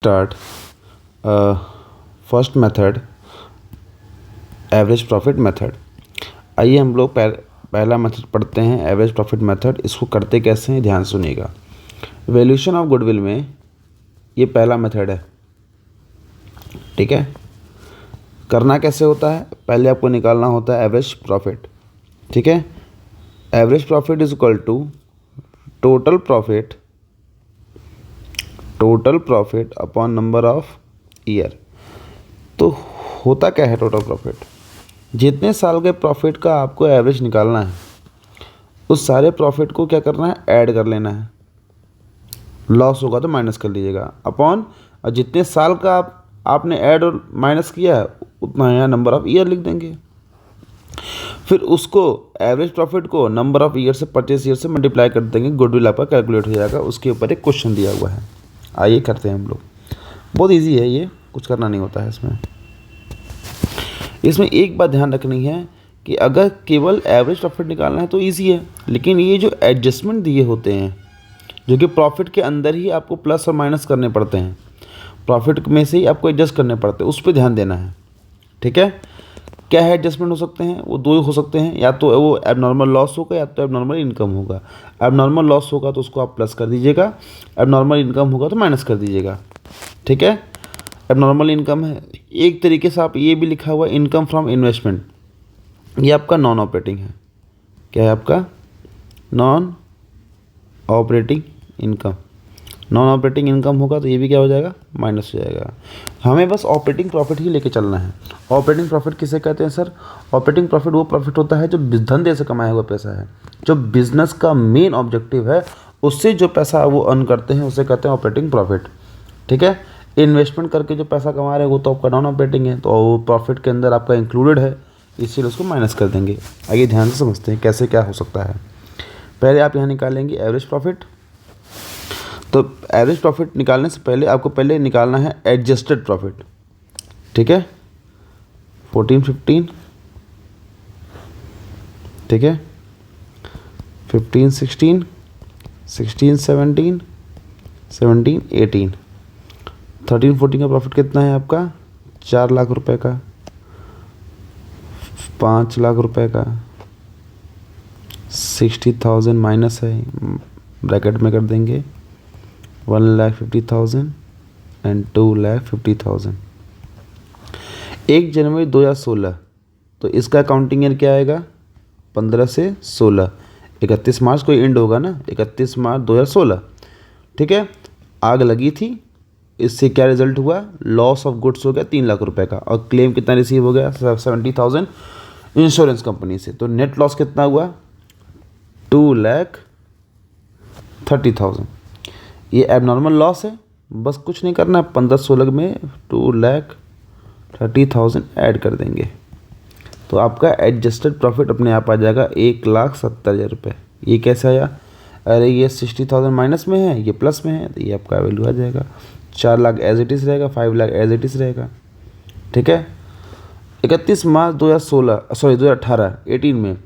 Start first method, average profit method. आइए हम लोग पहला मेथड पढ़ते हैं, एवरेज प्रॉफिट मेथड। इसको करते कैसे हैं ध्यान सुनिएगा। वैल्यूएशन ऑफ गुडविल में ये पहला मेथड है, ठीक है। करना कैसे होता है, पहले आपको निकालना होता है एवरेज प्रॉफिट, ठीक है। Average profit is equal to total profit upon number of year. तो होता क्या है टोटल प्रॉफिट, जितने साल के प्रॉफिट का आपको एवरेज निकालना है, उस सारे प्रॉफिट को क्या करना है, ऐड कर लेना है। लॉस होगा तो माइनस कर लीजिएगा, अपॉन और जितने साल का आपने ऐड और माइनस किया है उतना यहाँ नंबर ऑफ ईयर लिख देंगे। फिर उसको एवरेज प्रॉफिट को नंबर ऑफ ईयर से परचेस ईयर से मल्टीप्लाई कर देंगे, गुडविल आपका कैलकुलेट हो जाएगा। उसके ऊपर एक क्वेश्चन दिया हुआ है, आइए करते हैं हम लोग। बहुत इजी है ये, कुछ करना नहीं होता है इसमें एक बात ध्यान रखनी है कि अगर केवल एवरेज प्रॉफिट निकालना है तो इजी है, लेकिन ये जो एडजस्टमेंट दिए होते हैं जो कि प्रॉफिट के अंदर ही आपको प्लस और माइनस करने पड़ते हैं, प्रॉफिट में से ही आपको एडजस्ट करने पड़ते हैं, उस पर ध्यान देना है, ठीक है। क्या है एडजस्टमेंट हो सकते हैं, वो दो ही हो सकते हैं, या तो वो एबनॉर्मल लॉस होगा या तो एबनॉर्मल इनकम होगा। एबनॉर्मल लॉस होगा तो उसको आप प्लस कर दीजिएगा, एबनॉर्मल इनकम होगा तो माइनस कर दीजिएगा, ठीक है। एबनॉर्मल इनकम है, एक तरीके से आप ये भी लिखा हुआ है इनकम फ्रॉम इन्वेस्टमेंट, ये आपका नॉन ऑपरेटिंग है। क्या है आपका non operating income. Non operating income होगा तो ये भी क्या हो जाएगा, माइनस हो जाएगा। हमें बस ऑपरेटिंग प्रॉफिट ही लेके चलना है। ऑपरेटिंग प्रॉफिट किसे कहते हैं सर, ऑपरेटिंग प्रॉफिट वो प्रॉफिट होता है जो धंधे से कमाया हुआ पैसा है, जो बिजनेस का मेन ऑब्जेक्टिव है, उससे जो पैसा वो अर्न करते हैं उसे कहते हैं ऑपरेटिंग प्रॉफिट, ठीक है। इन्वेस्टमेंट करके जो पैसा कमा रहे हैं वो तो आपका नॉन ऑपरेटिंग है, तो वो प्रॉफिट के अंदर आपका इंक्लूडेड है, इसीलिए उसको माइनस कर देंगे। आइए ध्यान से समझते हैं कैसे क्या हो सकता है। पहले आप यहाँ निकालेंगे एवरेज प्रॉफिट। तो एवरेज प्रॉफिट निकालने से पहले आपको पहले निकालना है एडजस्टेड प्रॉफिट, ठीक है। 14-15, ठीक है। 15-16, 16-17, 17-18, 13-14 का प्रॉफिट कितना है आपका, 4 लाख रुपए का, 5 लाख रुपए का, 60,000 माइनस है, ब्रैकेट में कर देंगे 1,50,000 एंड 2,50,000। 1 जनवरी 2016, तो इसका अकाउंटिंग ईयर क्या आएगा, 15 से 16। 31 मार्च को एंड होगा ना, 31 मार्च 2016, ठीक है। आग लगी थी, इससे क्या रिजल्ट हुआ, लॉस ऑफ गुड्स हो गया 3 लाख रुपए का, और क्लेम कितना रिसीव हो गया 70,000 इंश्योरेंस कंपनी से। तो नेट लॉस कितना हुआ, 2,30,000। ये एबनॉर्मल लॉस है, बस कुछ नहीं करना, 15-16 में 2,30,000 ऐड कर देंगे, तो आपका एडजस्टेड प्रॉफिट अपने आप आ जाएगा 1,70,000 रुपये। ये कैसे आया, अरे ये 60,000 माइनस में है, ये प्लस में है, तो ये आपका वैल्यू आ जाएगा 4 लाख एज इट इज़ रहेगा, 5 लाख एज इट इज़ रहेगा, ठीक है। 31 मार्च 2018 में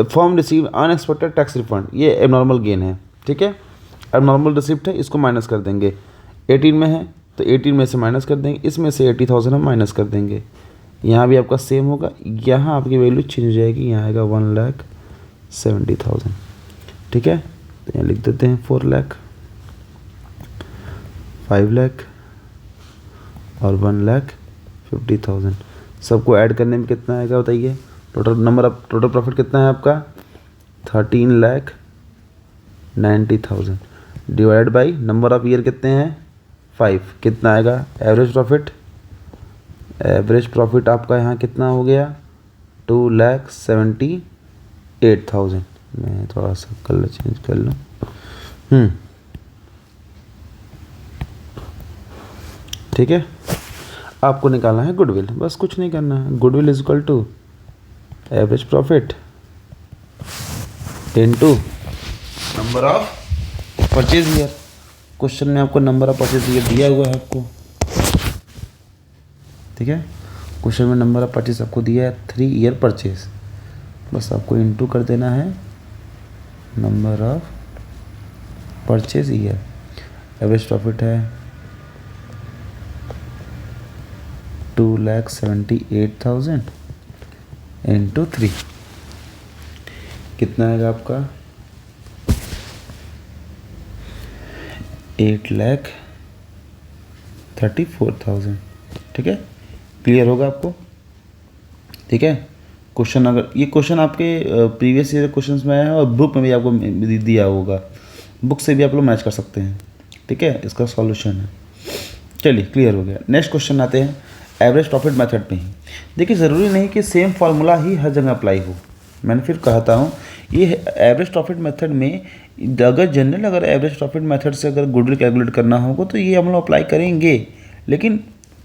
form receive unexpected tax refund, ये एबनॉर्मल गेन है, ठीक है। एबनॉर्मल रिसिप्ट है, इसको माइनस कर देंगे। 18 में है तो 18 में से माइनस कर देंगे, इसमें से 80,000 हम माइनस कर देंगे। यहाँ भी आपका सेम होगा, यहाँ आपकी वैल्यू चेंज हो जाएगी, यहाँ आएगा 1,70,000, ठीक है। तो यहाँ लिख देते हैं 4 लाख, 5 लाख और 1,50,000। सबको ऐड करने में कितना आएगा बताइए, टोटल प्रॉफिट कितना है आपका 13,90,000 divide by number of year कितने हैं 5, कितना आएगा एवरेज प्रॉफिट आपका यहाँ कितना हो गया 2,78,000। मैं थोड़ा सा कलर चेंज कर लूँ, ठीक है। आपको निकालना है गुडविल, बस कुछ नहीं करना है। Goodwill is equal to average profit into number of purchase year. Question में आपको नंबर ऑफ परचेज ईयर दिया हुआ है आपको, ठीक है। क्वेश्चन में नंबर ऑफ परचेज आपको दिया है 3 ईयर परचेज, बस आपको इनटू कर देना है number of purchase year. Average profit है 2,78,000 इंटू 3 कितना आएगा आपका 8,34,000। ठीक है, क्लियर होगा आपको। ठीक है, क्वेश्चन अगर ये क्वेश्चन आपके प्रीवियस ईयर क्वेश्चंस में आया है और बुक में भी आपको दिया होगा, बुक से भी आप लोग मैच कर सकते हैं। ठीक है, इसका सॉल्यूशन है। चलिए, क्लियर हो गया। नेक्स्ट क्वेश्चन आते हैं एवरेज प्रॉफिट मेथड पे ही। देखिए, ज़रूरी नहीं कि सेम फार्मूला ही हर जगह अप्लाई हो। मैंने फिर कहता हूँ, ये एवरेज प्रॉफिट मेथड में अगर एवरेज प्रॉफिट मेथड से अगर गुडविल कैलकुलेट करना होगा तो ये हम लोग अप्लाई करेंगे। लेकिन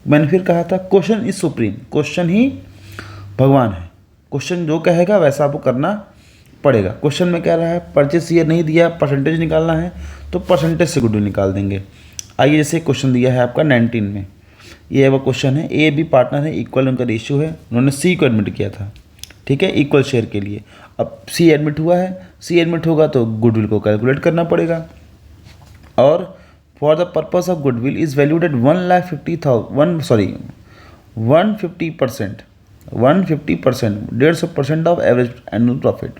मैंने फिर कहा था, क्वेश्चन इज सुप्रीम, क्वेश्चन ही भगवान है। क्वेश्चन जो कहेगा वैसा आपको करना पड़ेगा। क्वेश्चन में क्या रहा है, परचेस ईयर नहीं दिया, परसेंटेज निकालना है तो परसेंटेज से गुडविल निकाल देंगे। आइए, जैसे क्वेश्चन दिया है आपका 19 में, ये वो क्वेश्चन है, ए बी पार्टनर है, इक्वल उनका रेशियो है, उन्होंने सी को एडमिट किया था। ठीक है, इक्वल शेयर के लिए। अब सी एडमिट हुआ है, सी एडमिट होगा तो गुडविल को कैलकुलेट करना पड़ेगा। और for the purpose of goodwill is valued at 150% 150% of average annual profit.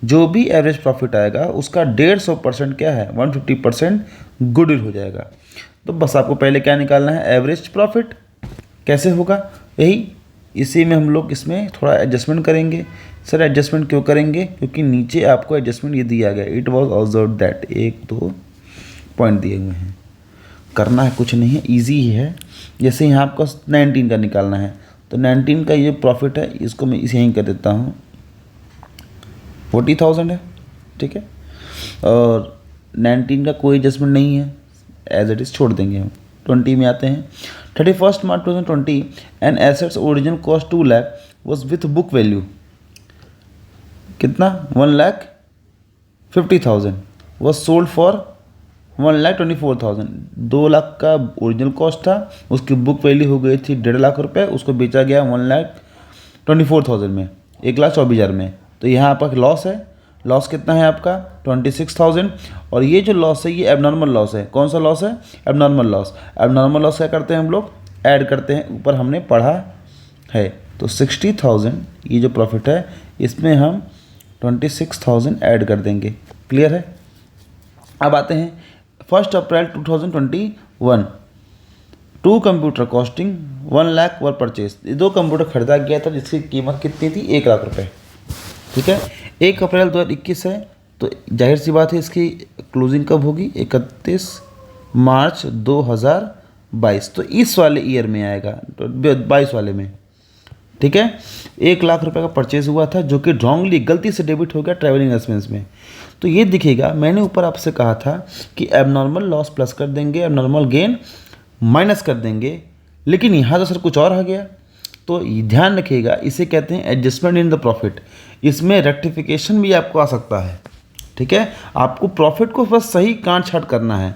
जो भी एवरेज प्रॉफिट आएगा उसका 150% क्या है, 150% गुडविल हो जाएगा। तो बस आपको पहले क्या निकालना है, एवरेज प्रॉफिट। कैसे होगा, यही इसी में हम लोग इसमें थोड़ा एडजस्टमेंट करेंगे। सर एडजस्टमेंट क्यों करेंगे, क्योंकि नीचे आपको एडजस्टमेंट ये दिया गया, it was observe that, 1-2 point दिए हुए हैं। करना है कुछ नहीं है, ईजी ही है। जैसे यहाँ आपको 19 का निकालना है तो 19 का ये प्रॉफिट है, इसको मैं इसे यहीं कर देता हूँ, 40,000 है। ठीक है, और 19 का कोई एडजस्टमेंट नहीं है, एज इट इज़ छोड़ देंगे हम। 20 में आते हैं, 31 मार्च 2020 and assets original cost 2 lakh was with book value कितना, 1,50,000 वॉज सोल्ड फॉर 1,24,000। 2 लाख का ओरिजिनल कॉस्ट था, उसकी बुक वैल्यू हो गई थी 1.5 लाख रुपए, उसको बेचा गया 1,24,000 में, 1,24,000 में। तो यहाँ आपका लॉस है। लॉस कितना है आपका, 26,000। और ये जो लॉस है ये एबनॉर्मल लॉस है। कौन सा लॉस है, एबनॉर्मल लॉस। एबनॉर्मल लॉस क्या करते हैं हम लोग, ऐड करते हैं, ऊपर हमने पढ़ा है। तो 60,000 ये जो प्रॉफिट है इसमें हम 26,000 ऐड कर देंगे। क्लियर है। अब आते हैं 1 अप्रैल 2021, 2 कंप्यूटर कॉस्टिंग 1 लाख वर परचेज। 2 कंप्यूटर खरीदा गया था जिसकी कीमत कितनी थी, 1 लाख रुपए। ठीक है, 1 अप्रैल 2021 है तो जाहिर सी बात है इसकी क्लोजिंग कब होगी, 31 मार्च 2022। तो इस वाले ईयर में आएगा, तो 22 वाले में। ठीक है, 1 लाख रुपए का परचेज हुआ था जो कि रॉन्गली, गलती से डेबिट हो गया ट्रैवलिंग एक्सपेंस में। तो ये दिखेगा, मैंने ऊपर आपसे कहा था कि एबनॉर्मल लॉस प्लस कर देंगे, एबनॉर्मल गेन माइनस कर देंगे, लेकिन यहाँ तो सर कुछ और आ गया। तो ध्यान रखिएगा, इसे कहते हैं एडजस्टमेंट इन द प्रॉफिट। इसमें रेक्टिफिकेशन भी आपको आ सकता है। ठीक है, आपको प्रॉफिट को बस सही काट छाट करना है।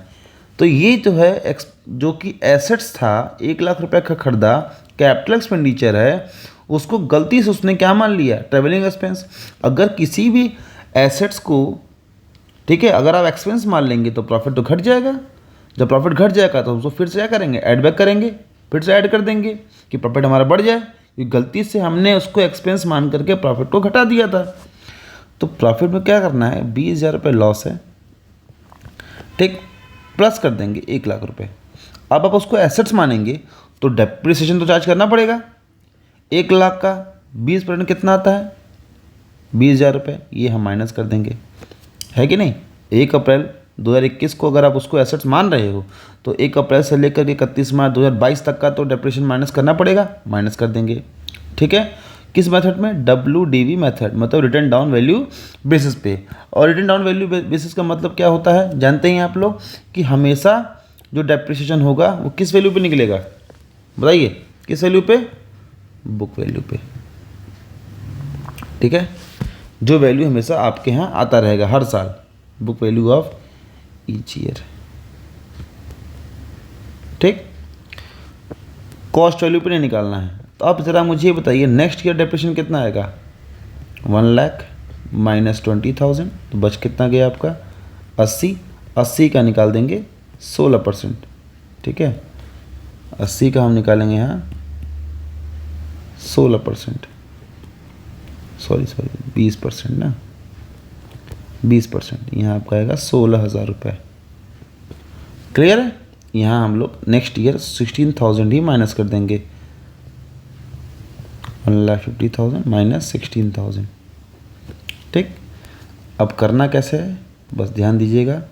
तो ये जो है जो कि एसेट्स था, 1 लाख रुपए का खरीदा, कैपिटल एक्सपेंडिचर है, उसको गलती से उसने क्या मान लिया, ट्रेवलिंग एक्सपेंस। अगर किसी भी एसेट्स को, ठीक है, अगर आप एक्सपेंस मान लेंगे तो प्रॉफिट तो घट जाएगा। जब प्रॉफिट घट जाएगा तो उसको फिर से क्या करेंगे, ऐड बैक करेंगे, फिर से ऐड कर देंगे कि प्रॉफिट हमारा बढ़ जाए। क्योंकि गलती से हमने उसको एक्सपेंस मान करके प्रॉफिट को घटा दिया था। तो प्रॉफिट में क्या करना है, 20,000 रुपये लॉस है, ठीक, प्लस कर देंगे 1 लाख रुपए। अब आप उसको एसेट्स मानेंगे तो डेप्रिसिएशन तो चार्ज करना पड़ेगा। 1 लाख का 20% कितना आता है, 20,000 रुपये, ये हम माइनस कर देंगे, है कि नहीं। 1 अप्रैल 2021 को अगर आप उसको एसेट्स मान रहे हो तो 1 अप्रैल से लेकर के 31 मार्च 2022 तक का तो डेप्रिसिएशन माइनस करना पड़ेगा, माइनस कर देंगे। ठीक है, किस मेथड में, WDV मेथड, मतलब रिटर्न डाउन वैल्यू बेसिस पे। और रिटर्न डाउन वैल्यू बेसिस का मतलब क्या होता है, जानते हैं आप लोग कि हमेशा जो डेप्रिसिएशन होगा वो किस वैल्यू पे निकलेगा, बताइए, किस वैल्यू पे, बुक वैल्यू पे। ठीक है, जो वैल्यू हमेशा आपके यहाँ आता रहेगा हर साल, book value of each year. ठीक, कॉस्ट वैल्यू पे नहीं निकालना है। तो आप ज़रा मुझे बताइए नेक्स्ट ईयर डेप्रिसिएशन कितना आएगा, 1 लाख माइनस 20,000, तो बच कितना गया आपका 80 का निकाल देंगे 16%। ठीक है, 80 का हम निकालेंगे यहाँ 16%, सॉरी 20% ना, 20%, यहाँ आपका आएगा 16,000 रुपये। क्लियर है? यहाँ हम लोग नेक्स्ट ईयर 16,000 ही माइनस कर देंगे, 1,50,000 माइनस 16,000। ठीक, अब करना कैसे है बस ध्यान दीजिएगा।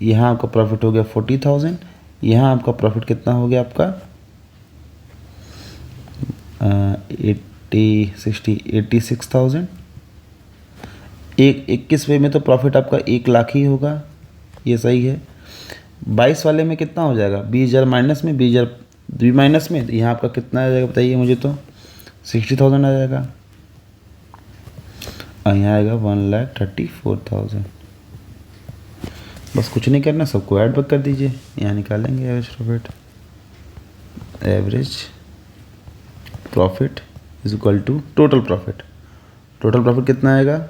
यहाँ आपका प्रॉफिट हो गया 40,000, यहाँ आपका प्रॉफिट कितना हो गया आपका 86,000। 21वें में तो प्रॉफिट आपका 1,00,000 ही होगा, ये सही है। 22 वाले में कितना हो जाएगा, 20,000 माइनस में, 20,000 भी माइनस में, यहाँ आपका कितना आ जाएगा बताइए मुझे, तो 60,000 आ जाएगा, और यहाँ आएगा 1,34,000। बस कुछ नहीं करना, सबको ऐड बैक कर दीजिए, यहाँ निकालेंगे average profit. Average profit is equal to total profit. Total profit कितना आएगा,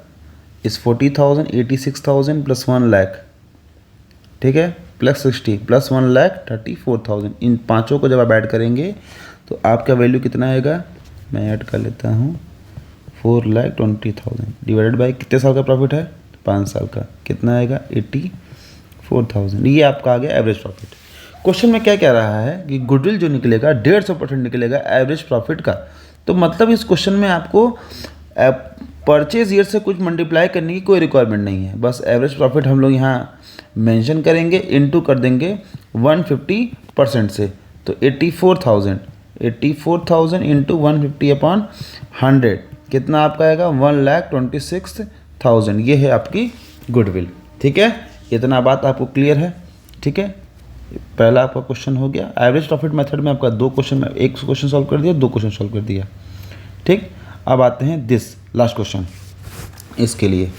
इस 40,000, 86,000 प्लस 1,00,000, ठीक है, प्लस 60 प्लस 1,34,000। इन पाँचों को जब आप ऐड करेंगे तो आपका वैल्यू कितना आएगा, मैं ऐड कर लेता हूँ, 4,20,000 डिवाइडेड बाई कितने साल का प्रॉफिट है, 5 साल का, कितना आएगा 84,000। ये आपका आ गया एवरेज प्रॉफिट। क्वेश्चन में क्या कह रहा है कि गुडविल जो निकलेगा 150% निकलेगा एवरेज प्रॉफिट का। तो मतलब इस क्वेश्चन में आपको परचेज ईयर से कुछ मल्टीप्लाई करने की कोई रिक्वायरमेंट नहीं है, बस एवरेज प्रॉफिट हम लोग यहाँ मेंशन करेंगे, इनटू कर देंगे 150% से, तो 84,000 इंटू 150/100 कितना आपका आएगा, 1,26,000। ये है आपकी गुडविल। ठीक है, इतना बात आपको क्लियर है? ठीक है, पहला आपका क्वेश्चन हो गया। एवरेज प्रॉफिट मेथड में आपका 2 क्वेश्चन में, 1 क्वेश्चन सॉल्व कर दिया, 2 क्वेश्चन सॉल्व कर दिया। ठीक, अब आते हैं दिस लास्ट क्वेश्चन। इसके लिए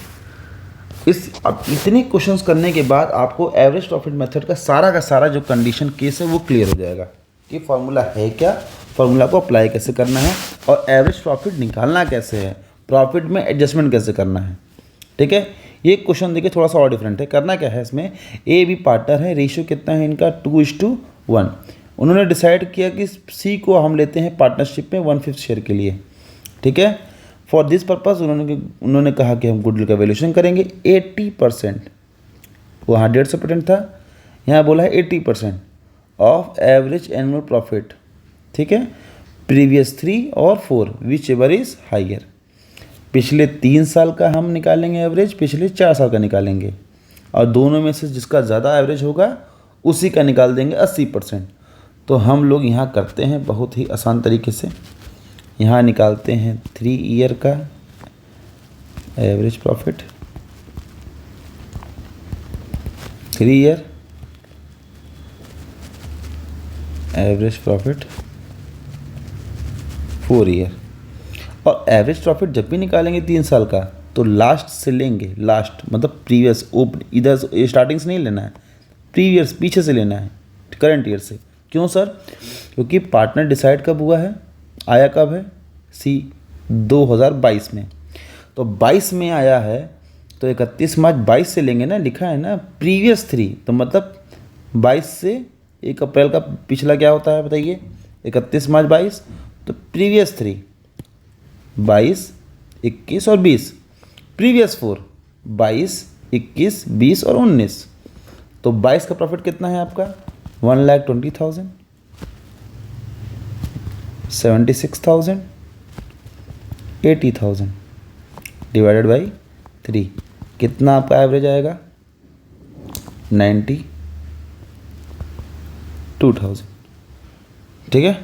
अब इतने क्वेश्चंस करने के बाद आपको एवरेज प्रॉफिट मेथड का सारा जो कंडीशन केस है वो क्लियर हो जाएगा कि फॉर्मूला है क्या, फॉर्मूला को अप्लाई कैसे करना है, और एवरेज प्रॉफिट निकालना कैसे है, प्रॉफिट में एडजस्टमेंट कैसे करना है। ठीक है, ये क्वेश्चन देखिए थोड़ा सा और डिफरेंट है। करना क्या है इसमें, ए बी पार्टनर है, रेशियो कितना है इनका 2:1। उन्होंने डिसाइड किया कि सी को हम लेते हैं पार्टनरशिप में 1/5 शेयर के लिए। ठीक है, फॉर दिस पर्पज़ उन्होंने कहा कि हम गुडविल का वैल्यूएशन करेंगे 80%, वहाँ 150% था, यहाँ बोला है 80% ऑफ एवरेज एनुअल प्रॉफिट। ठीक है, प्रीवियस 3 और 4 विच एवर इज़ हाइयर। पिछले 3 साल का हम निकालेंगे एवरेज, पिछले 4 साल का निकालेंगे, और दोनों में से जिसका ज़्यादा एवरेज होगा उसी का निकाल देंगे 80%। तो हम लोग यहाँ करते हैं बहुत ही आसान तरीके से, यहाँ निकालते हैं 3 ईयर का average profit, 3 year average profit, 4 year. और एवरेज प्रॉफिट जब भी निकालेंगे 3 साल का तो लास्ट से लेंगे, लास्ट मतलब प्रीवियस, इधर स्टार्टिंग से नहीं लेना है, प्रीवियस पीछे से लेना है, करंट ईयर से। क्यों सर? क्योंकि पार्टनर डिसाइड कब हुआ है, आया कब है, सी 2022 में, तो 22 में आया है, तो 31 मार्च 22 से लेंगे ना, लिखा है ना प्रीवियस 3, तो मतलब 22 से 1 अप्रैल का पिछला क्या होता है बताइए, 31 मार्च 22, तो प्रीवियस 3 22, 21 और 20, प्रीवियस 4 22, 21, 20 और 19, तो 22 का प्रॉफिट कितना है आपका 1,20,000, 76,000, 80,000 डिवाइडेड बाई 3, कितना आपका एवरेज आएगा 92,000। ठीक है,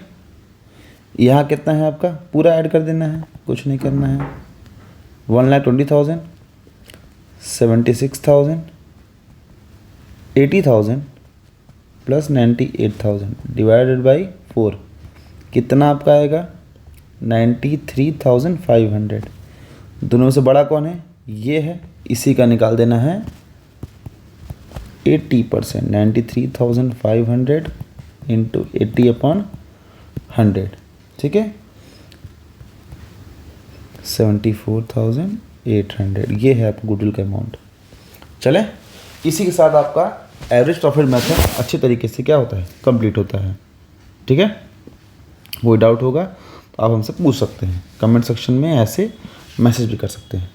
यहाँ कितना है आपका, पूरा ऐड कर देना है, कुछ नहीं करना है, 1,20,000, 76,000, 80,000 प्लस 98,000 डिवाइडेड बाई 4, कितना आपका आएगा 93,500। दोनों में से बड़ा कौन है, ये है, इसी का निकाल देना है 80%, 93,500 इंटू 80/100। ठीक है, 74,800, ये है आपका गुडविल का अमाउंट। चले, इसी के साथ आपका एवरेज प्रॉफिट मेथड अच्छे तरीके से क्या होता है, कंप्लीट होता है। ठीक है, कोई डाउट होगा आप हमसे पूछ सकते हैं, कमेंट सेक्शन में ऐसे मैसेज भी कर सकते हैं।